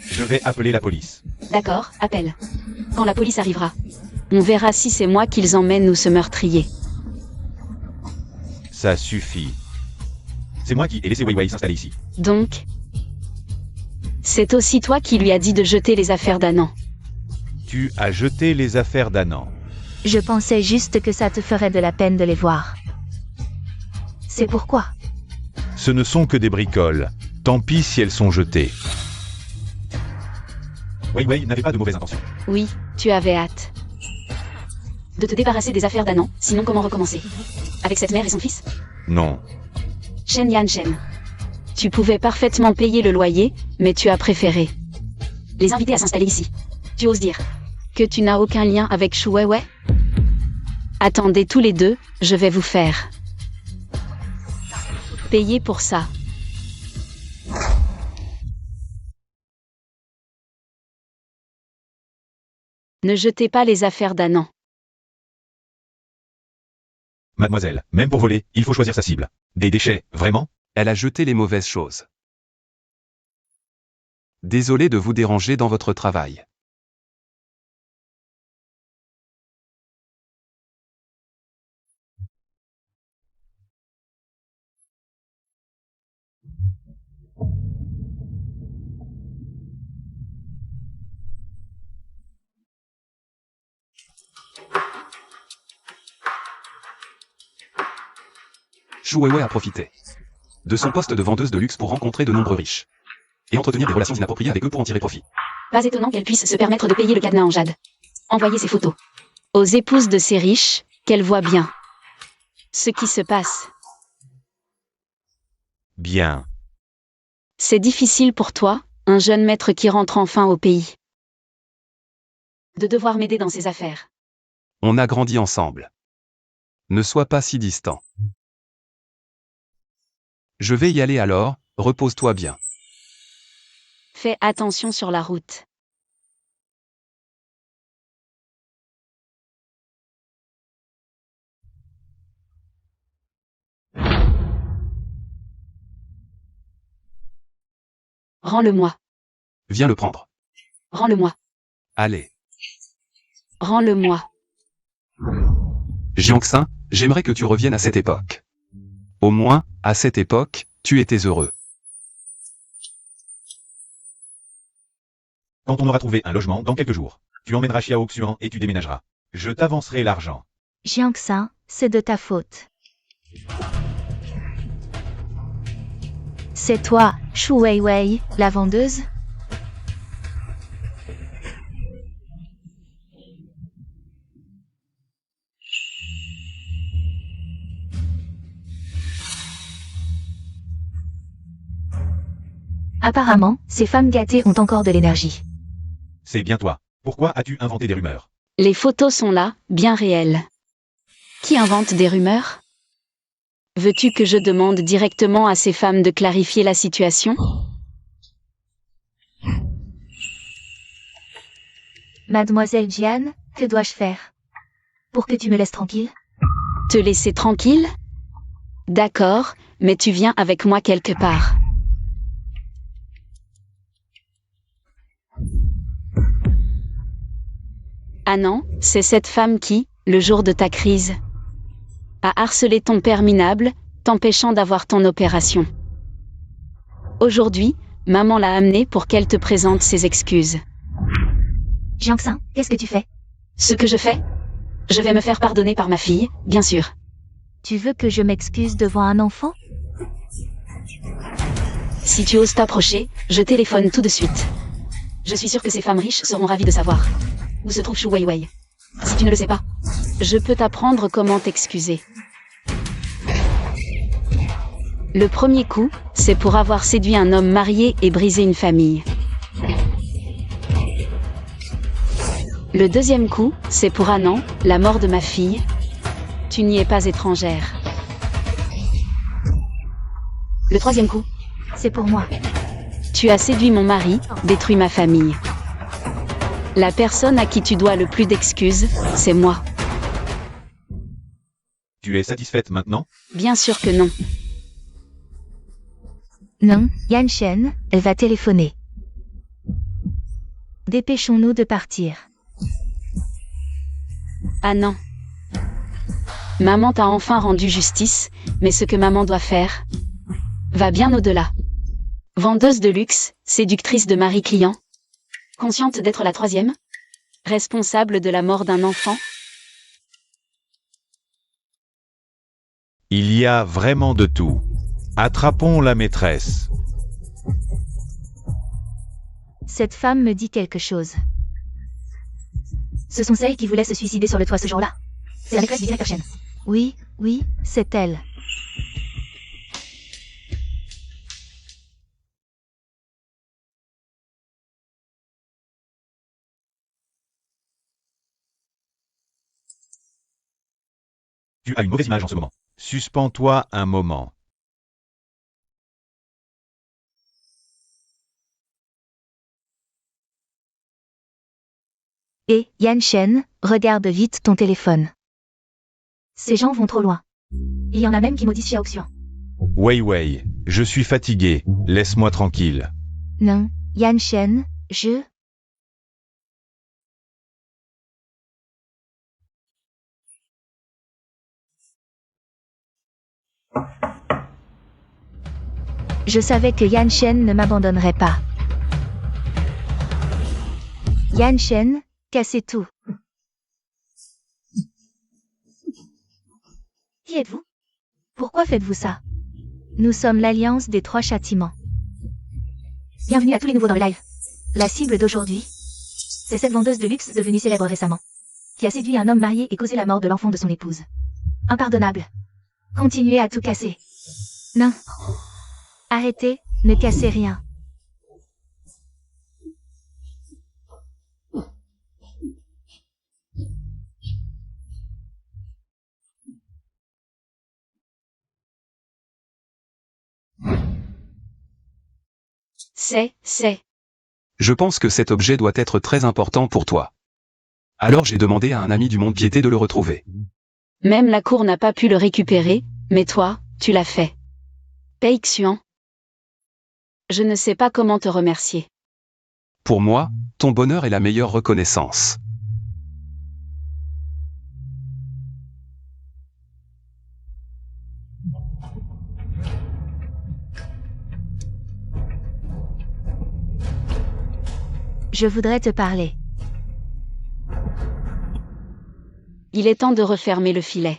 Je vais appeler la police. D'accord, appelle. Quand la police arrivera, on verra si c'est moi qu'ils emmènent ou ce meurtrier. Ça suffit. C'est moi qui ai laissé Wei Wei s'installer ici. Donc, c'est aussi toi qui lui as dit de jeter les affaires d'Annan. Tu as jeté les affaires d'Annan. Je pensais juste que ça te ferait de la peine de les voir. C'est pourquoi. Ce ne sont que des bricoles. Tant pis si elles sont jetées. Wei Wei n'avait pas de mauvaises intentions. Oui, tu avais hâte de te débarrasser des affaires d'Annan, sinon comment recommencer? Avec cette mère et son fils? Non. Shen Yanshen. Tu pouvais parfaitement payer le loyer, mais tu as préféré les inviter à s'installer ici. Tu oses dire que tu n'as aucun lien avec Shu Weiwei? Attendez tous les deux, je vais vous faire payer pour ça. Ne jetez pas les affaires d'Annan. Mademoiselle, même pour voler, il faut choisir sa cible. Des déchets, vraiment? Elle a jeté les mauvaises choses. Désolé de vous déranger dans votre travail. Shu Weiwei a profité de son poste de vendeuse de luxe pour rencontrer de nombreux riches et entretenir des relations inappropriées avec eux pour en tirer profit. Pas étonnant qu'elle puisse se permettre de payer le cadenas en jade. Envoyez ses photos aux épouses de ces riches, qu'elles voient bien ce qui se passe. Bien. C'est difficile pour toi, un jeune maître qui rentre enfin au pays, de devoir m'aider dans ses affaires. On a grandi ensemble. Ne sois pas si distant. Je vais y aller alors, repose-toi bien. Fais attention sur la route. Rends-le-moi. Viens le prendre. Rends-le-moi. Allez. Rends-le-moi. Jiangxin, j'aimerais que tu reviennes à cette époque. Au moins, à cette époque, tu étais heureux. Quand on aura trouvé un logement dans quelques jours, tu emmèneras Xiao Xuan et tu déménageras. Je t'avancerai l'argent. Jiangxin, c'est de ta faute. C'est toi, Shu Weiwei, la vendeuse? Apparemment, ces femmes gâtées ont encore de l'énergie. C'est bien toi. Pourquoi as-tu inventé des rumeurs? Les photos sont là, bien réelles. Qui invente des rumeurs? Veux-tu que je demande directement à ces femmes de clarifier la situation? Mademoiselle Jian, que dois-je faire? Pour que tu me laisses tranquille? Te laisser tranquille? D'accord, mais tu viens avec moi quelque part. Ah non, c'est cette femme qui, le jour de ta crise, a harcelé ton père minable, t'empêchant d'avoir ton opération. Aujourd'hui, maman l'a amenée pour qu'elle te présente ses excuses. Jiangxin, qu'est-ce que tu fais? Ce que je fais? Je vais me faire pardonner par ma fille, bien sûr. Tu veux que je m'excuse devant un enfant? Si tu oses t'approcher, je téléphone tout de suite. Je suis sûre que ces femmes riches seront ravies de savoir où se trouve Shu Weiwei. Si tu ne le sais pas, je peux t'apprendre comment t'excuser. Le premier coup, c'est pour avoir séduit un homme marié et brisé une famille. Le deuxième coup, c'est pour Anand, la mort de ma fille. Tu n'y es pas étrangère. Le troisième coup, C'est pour moi. tu as séduit mon mari, détruit ma famille. La personne à qui tu dois le plus d'excuses, c'est moi. Tu es satisfaite maintenant? Bien sûr que non. Non, Yan-Shen, elle va téléphoner. Dépêchons-nous de partir. Ah non. Maman t'a enfin rendu justice, mais ce que maman doit faire va bien au-delà. Vendeuse de luxe, séductrice de mari client, consciente d'être la troisième, responsable de la mort d'un enfant. Il y a vraiment de tout. Attrapons la maîtresse. Cette femme me dit quelque chose. Ce sont celles qui voulaient se suicider sur le toit ce jour-là. C'est la maîtresse du directeur Shen. Oui, oui, c'est elle. Tu as une mauvaise image en ce moment. Suspends-toi un moment. Et, Yan-Shen, regarde vite ton téléphone. Ces gens vont trop loin. Il y en a même qui maudissent Xiaoxian. Weiwei, je suis fatigué. Laisse-moi tranquille. Non, Yan-Shen, je... Je savais que Yan-Shen ne m'abandonnerait pas. Yan-Shen, cassez tout. Qui êtes-vous? Pourquoi faites-vous ça? Nous sommes l'alliance des trois châtiments. Bienvenue à tous les nouveaux dans le live. La cible d'aujourd'hui, c'est cette vendeuse de luxe devenue célèbre récemment, qui a séduit un homme marié et causé la mort de l'enfant de son épouse. Impardonnable. Continuez à tout casser. Non. Arrêtez, ne cassez rien. C'est. Je pense que cet objet doit être très important pour toi. Alors j'ai demandé à un ami du monde piété de le retrouver. Même la cour n'a pas pu le récupérer, mais toi, tu l'as fait. Pei Xuan. Je ne sais pas comment te remercier. Pour moi, ton bonheur est la meilleure reconnaissance. Je voudrais te parler. Il est temps de refermer le filet.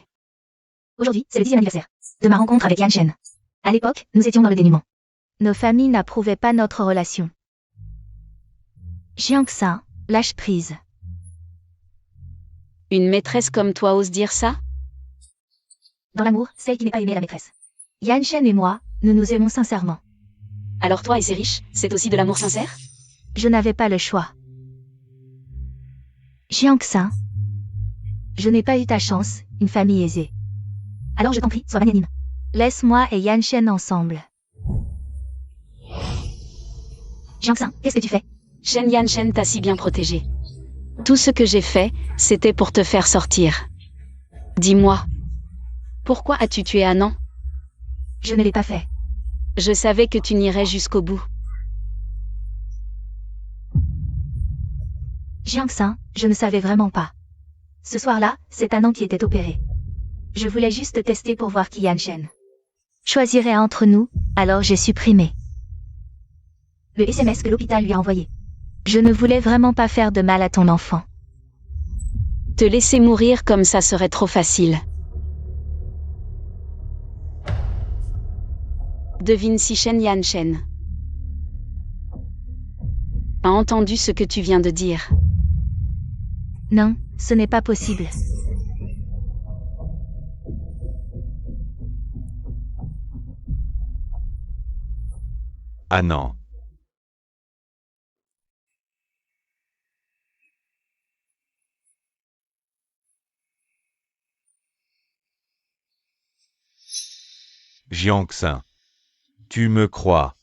Aujourd'hui, c'est le 10e anniversaire de ma rencontre avec Yan-Shen. À l'époque, nous étions dans le dénuement. Nos familles n'approuvaient pas notre relation. Jiangxin, lâche prise. Une maîtresse comme toi ose dire ça? Dans l'amour, celle qui n'est pas aimée est la maîtresse. Yan-Shen et moi, nous nous aimons sincèrement. Alors toi et ces riches, c'est aussi de l'amour sincère? Je n'avais pas le choix. Jiangxin, je n'ai pas eu ta chance, une famille aisée. Alors je t'en prie, sois magnanime. Laisse-moi et Yan-Shen ensemble. Jiangxin, qu'est-ce que tu fais? Shen Yan-Shen t'a si bien protégé. Tout ce que j'ai fait, c'était pour te faire sortir. Dis-moi. Pourquoi as-tu tué Anand? Je ne l'ai pas fait. Je savais que tu n'irais jusqu'au bout. Jiangxin, je ne savais vraiment pas. Ce soir-là, c'est Anand qui était opéré. Je voulais juste tester pour voir qui Yan-Shen choisirait entre nous, alors j'ai supprimé le SMS que l'hôpital lui a envoyé. Je ne voulais vraiment pas faire de mal à ton enfant. Te laisser mourir comme ça serait trop facile. Devine si Shen Yanshen a entendu ce que tu viens de dire. Non, ce n'est pas possible. Ah non. Jiangxin. Tu me crois.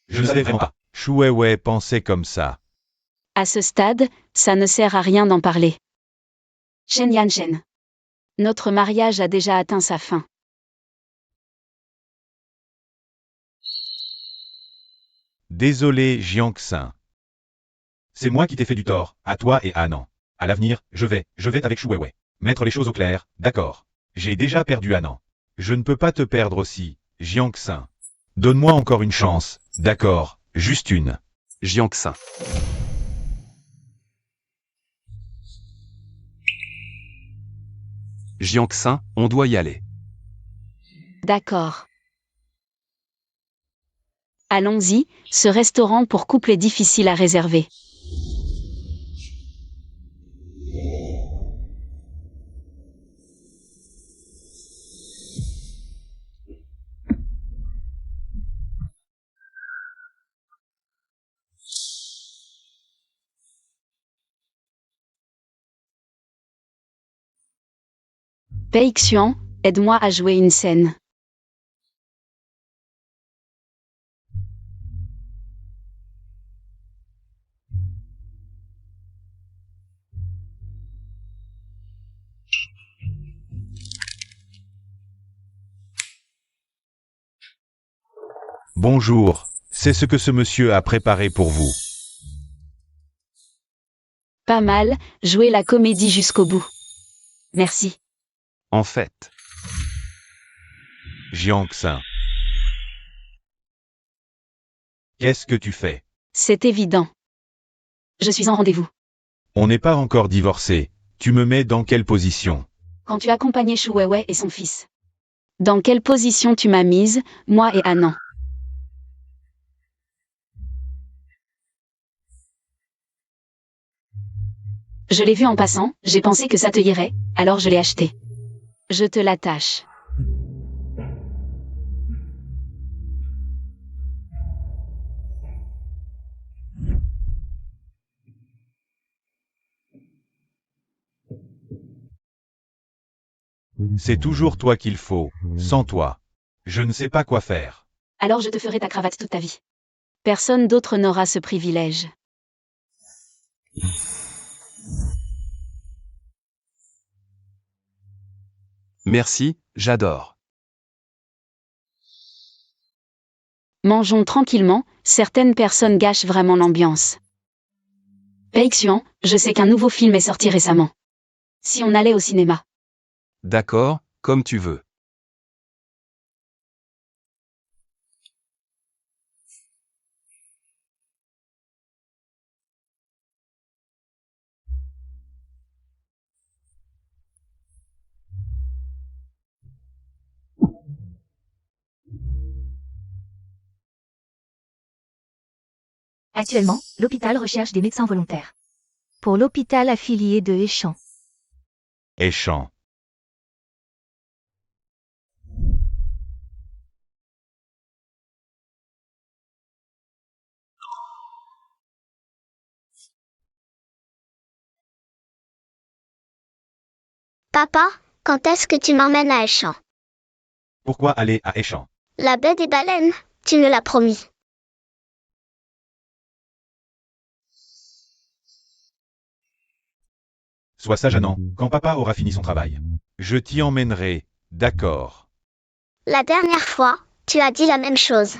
Je ne savais vraiment pas. Shu Weiwei pensait comme ça. À ce stade, ça ne sert à rien d'en parler. Shen Yanshen. Notre mariage a déjà atteint sa fin. Désolé Jiangxin. C'est moi qui t'ai fait du tort, à toi et à Anan. À l'avenir, je vais avec Shu Weiwei. Mettre les choses au clair, d'accord. J'ai déjà perdu Anan. Je ne peux pas te perdre aussi, Jiangxin. Donne-moi encore une chance, d'accord, juste une. Jiangxin. Jiangxin, on doit y aller. D'accord. Allons-y, ce restaurant pour couple est difficile à réserver. Pei Xuan, aide-moi à jouer une scène. Bonjour, c'est ce que ce monsieur a préparé pour vous. Pas mal, jouer la comédie jusqu'au bout. Merci. En fait, Jiangxin. Qu'est-ce que tu fais? C'est évident. Je suis en rendez-vous. On n'est pas encore divorcés. Tu me mets dans quelle position? Quand tu accompagnais Shu Weiwei et son fils. Dans quelle position tu m'as mise, moi et Anan? Je l'ai vu en passant, j'ai pensé que ça te irait, alors je l'ai acheté. Je te l'attache. C'est toujours toi qu'il faut, sans toi. Je ne sais pas quoi faire. Alors je te ferai ta cravate toute ta vie. Personne d'autre n'aura ce privilège. merci, j'adore. Mangeons tranquillement, certaines personnes gâchent vraiment l'ambiance. Pei Xuan, je sais qu'un nouveau film est sorti récemment. Si on allait au cinéma. D'accord, comme tu veux. Actuellement, l'hôpital recherche des médecins volontaires. Pour l'hôpital affilié de Échamps. Échant. Papa, quand est-ce que tu m'emmènes à Échamps? Pourquoi aller à Échamps? La baie des baleines, tu me l'as promis. Sois sage Anan, quand papa aura fini son travail. Je t'y emmènerai, d'accord. La dernière fois, tu as dit la même chose.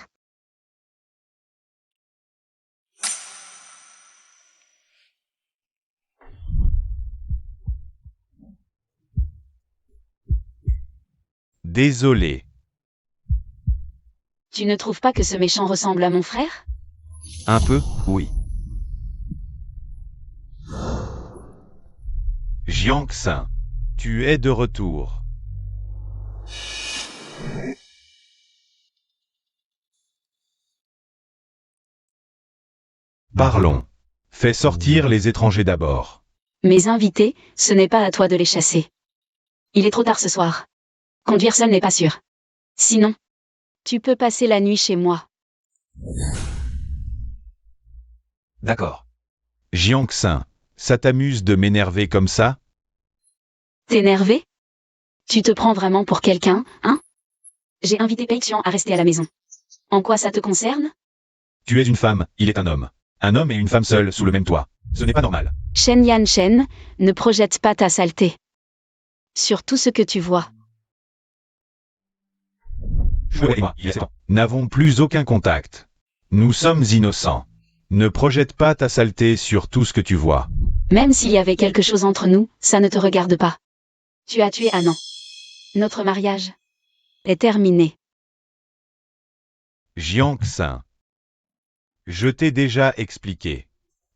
Désolé. Tu ne trouves pas que ce méchant ressemble à mon frère? Un peu, oui. Jiangxin, tu es de retour. Parlons. Fais sortir les étrangers d'abord. Mes invités, ce n'est pas à toi de les chasser. Il est trop tard ce soir. Conduire seul n'est pas sûr. Sinon, tu peux passer la nuit chez moi. D'accord. Jiangxin, ça t'amuse de m'énerver comme ça? T'énerver? Tu te prends vraiment pour quelqu'un, hein? J'ai invité Peixian à rester à la maison. En quoi ça te concerne? Tu es une femme, il est un homme. Un homme et une femme seuls sous le même toit. Ce n'est pas normal. Shen Yanshen, ne projette pas ta saleté. Sur tout ce que tu vois. Shuo et moi, il y a 7 ans, n'avons plus aucun contact. Nous sommes innocents. Ne projette pas ta saleté sur tout ce que tu vois. Même s'il y avait quelque chose entre nous, ça ne te regarde pas. Tu as tué Anan. Notre mariage est terminé. Jiangxin. Je t'ai déjà expliqué.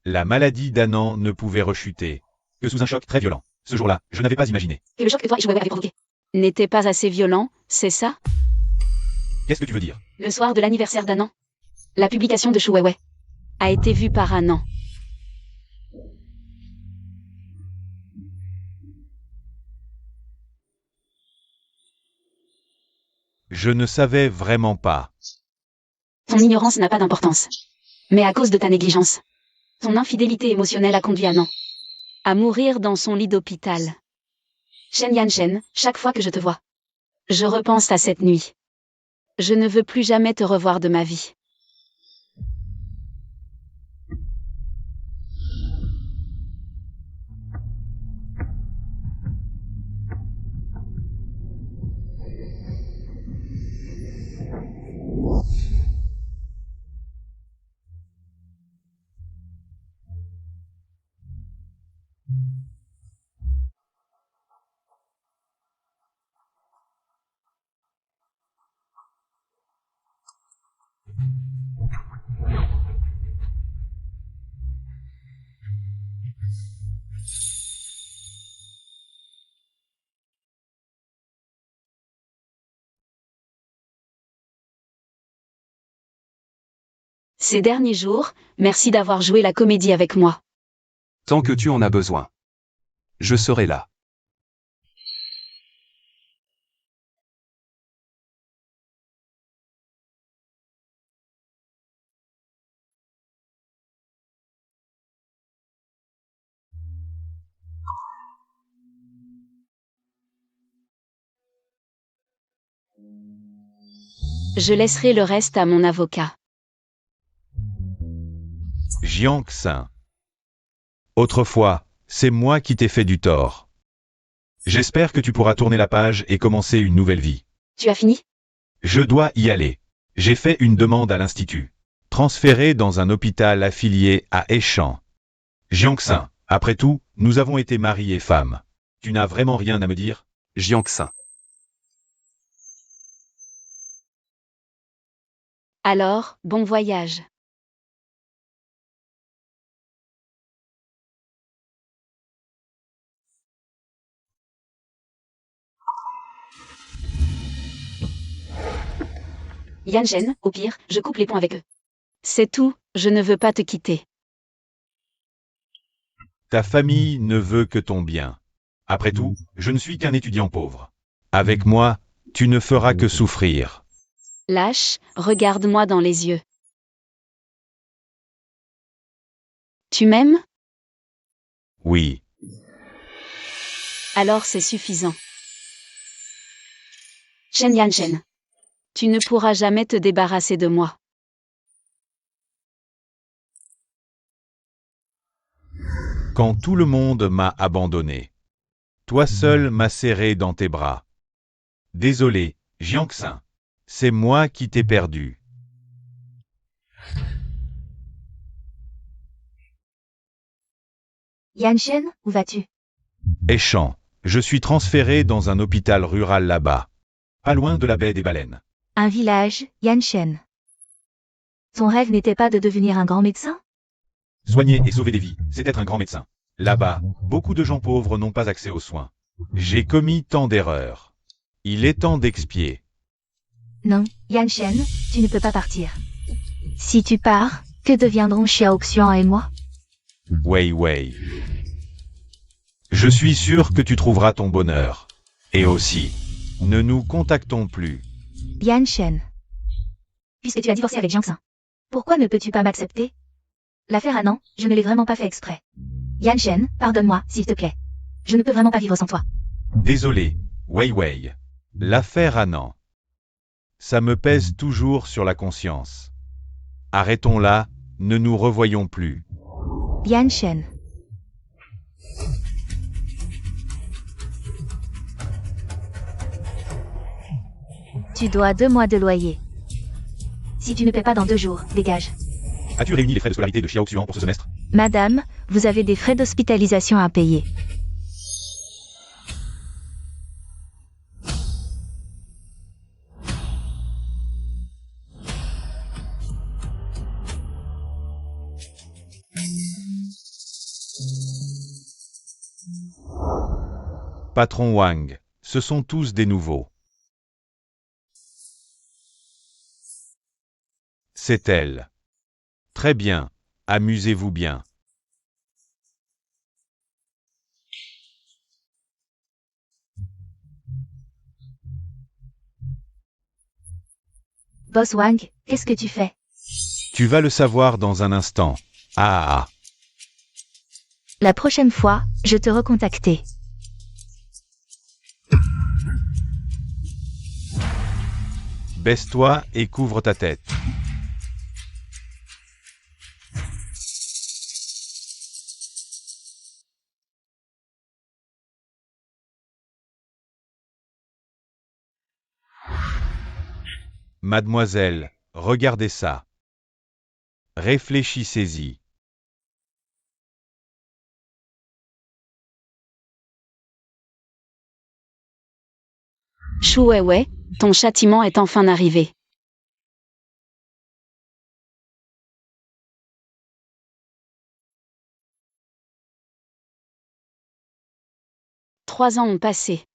La maladie d'Anan ne pouvait rechuter que sous un choc très violent. Ce jour-là, je n'avais pas imaginé. Et le choc que toi et Shuai avaient provoqué n'était pas assez violent, c'est ça? Qu'est-ce que tu veux dire? Le soir de l'anniversaire d'Anan, la publication de Shuai a été vue par Anan. Je ne savais vraiment pas. Ton ignorance n'a pas d'importance. Mais à cause de ta négligence, ton infidélité émotionnelle a conduit Anan à mourir dans son lit d'hôpital. Shen Yanshen, chaque fois que je te vois, je repense à cette nuit. Je ne veux plus jamais te revoir de ma vie. Ces derniers jours, merci d'avoir joué la comédie avec moi. Tant que tu en as besoin. Je serai là. Je laisserai le reste à mon avocat. Jiangxin. Autrefois, c'est moi qui t'ai fait du tort. J'espère que tu pourras tourner la page et commencer une nouvelle vie. Tu as fini? Je dois y aller. J'ai fait une demande à l'Institut. Transféré dans un hôpital affilié à Eshan. Jiangxin, après tout, nous avons été mari et femme. Tu n'as vraiment rien à me dire? Jiangxin. Alors, bon voyage. Yanshen, au pire, je coupe les ponts avec eux. C'est tout, je ne veux pas te quitter. Ta famille ne veut que ton bien. Après tout, je ne suis qu'un étudiant pauvre. Avec moi, tu ne feras que souffrir. Lâche, regarde-moi dans les yeux. Tu m'aimes? Oui. Alors c'est suffisant. Shen Yanshen. Tu ne pourras jamais te débarrasser de moi. Quand tout le monde m'a abandonné, toi seul m'as serré dans tes bras. Désolé, Jiangxin. C'est moi qui t'ai perdu. Yanshen, où vas-tu? Eshan, je suis transféré dans un hôpital rural là-bas. Pas loin de la baie des baleines. Un village, Yanshen. Ton rêve n'était pas de devenir un grand médecin? Soigner et sauver des vies, c'est être un grand médecin. Là-bas, beaucoup de gens pauvres n'ont pas accès aux soins. J'ai commis tant d'erreurs. Il est temps d'expier. Non, Yanshen, tu ne peux pas partir. Si tu pars, que deviendront Xiaoxian et moi? Wei Wei. Je suis sûr que tu trouveras ton bonheur. Et aussi, ne nous contactons plus. Yanshen. Puisque tu as divorcé avec Jiangxin, pourquoi ne peux-tu pas m'accepter? L'affaire Anan, je ne l'ai vraiment pas fait exprès. Yanshen, pardonne-moi, s'il te plaît. Je ne peux vraiment pas vivre sans toi. Désolé, Wei Wei. L'affaire Anan. Ça me pèse toujours sur la conscience. Arrêtons-la, ne nous revoyons plus. Yanshen. Tu dois 2 mois de loyer. Si tu ne paies pas dans 2 jours, dégage. As-tu réuni les frais de scolarité de Xiaoxian pour ce semestre? Madame, vous avez des frais d'hospitalisation à payer. Patron Wang, ce sont tous des nouveaux. C'est elle. Très bien, amusez-vous bien. Boss Wang, qu'est-ce que tu fais? Tu vas le savoir dans un instant. Ah. La prochaine fois, je te recontacterai. Baisse-toi et couvre ta tête. Mademoiselle, regardez ça. Réfléchissez-y. Shu Weiwei, ton châtiment est enfin arrivé. Trois ans ont passé.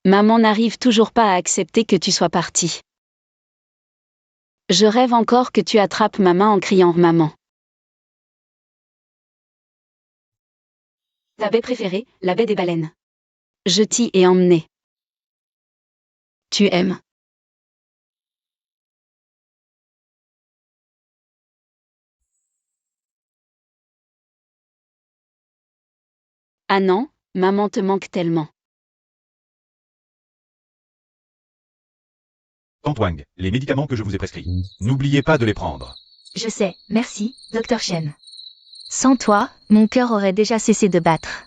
Maman n'arrive toujours pas à accepter que tu sois parti. Je rêve encore que tu attrapes ma main en criant « Maman ». Ta baie préférée, la baie des baleines. Je t'y ai emmené. Tu aimes. Ah non, maman te manque tellement. Tante Wang, les médicaments que je vous ai prescrits. N'oubliez pas de les prendre. Je sais, merci, Dr Shen. Sans toi, mon cœur aurait déjà cessé de battre.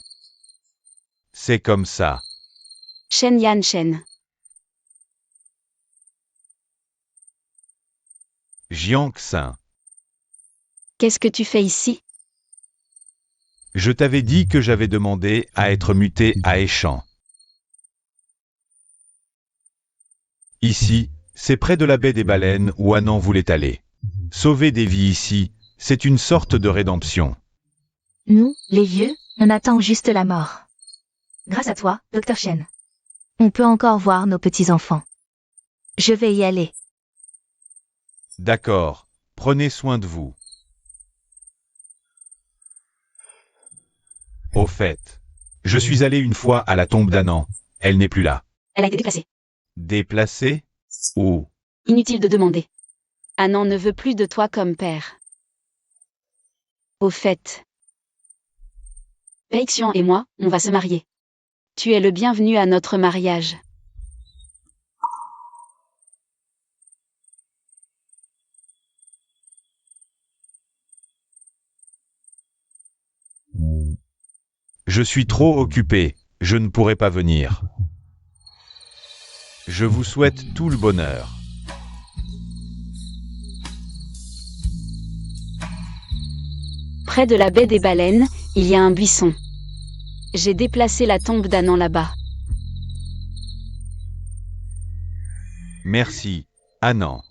C'est comme ça. Shen Yanshen. Jiangxin. Qu'est-ce que tu fais ici? Je t'avais dit que j'avais demandé à être muté à Échamps. Ici, c'est près de la baie des baleines où Anan voulait aller. Sauver des vies ici, c'est une sorte de rédemption. Nous, les vieux, on attend juste la mort. Grâce à toi, Dr Shen. On peut encore voir nos petits-enfants. Je vais y aller. D'accord, prenez soin de vous. Au fait, je suis allé une fois à la tombe d'Anan. Elle n'est plus là. Elle a été déplacée. Déplacée? Où? Inutile de demander. Anan ne veut plus de toi comme père. Au fait, Peixian et moi, on va se marier. Tu es le bienvenu à notre mariage. Je suis trop occupé, je ne pourrai pas venir. Je vous souhaite tout le bonheur. Près de la baie des baleines, il y a un buisson. J'ai déplacé la tombe d'Anan là-bas. Merci, Anan.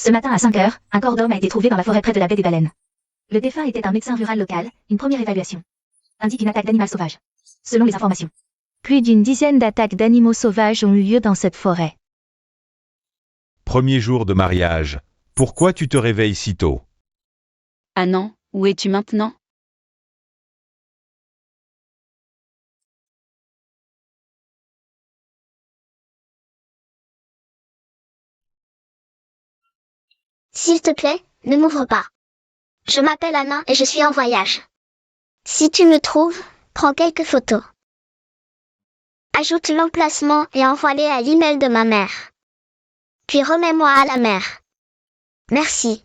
Ce matin à 5 heures, un corps d'homme a été trouvé dans la forêt près de la baie des Baleines. Le défunt était un médecin rural local. Une première évaluation indique une attaque d'animal sauvage. Selon les informations, Plus d'une dizaine d'attaques d'animaux sauvages ont eu lieu dans cette forêt. Premier jour de mariage. Pourquoi tu te réveilles si tôt? Ah non, où es-tu maintenant? S'il te plaît, ne m'ouvre pas. Je m'appelle Anna et je suis en voyage. Si tu me trouves, prends quelques photos. Ajoute l'emplacement et envoie-les à l'email de ma mère. Puis remets-moi à la mer. Merci.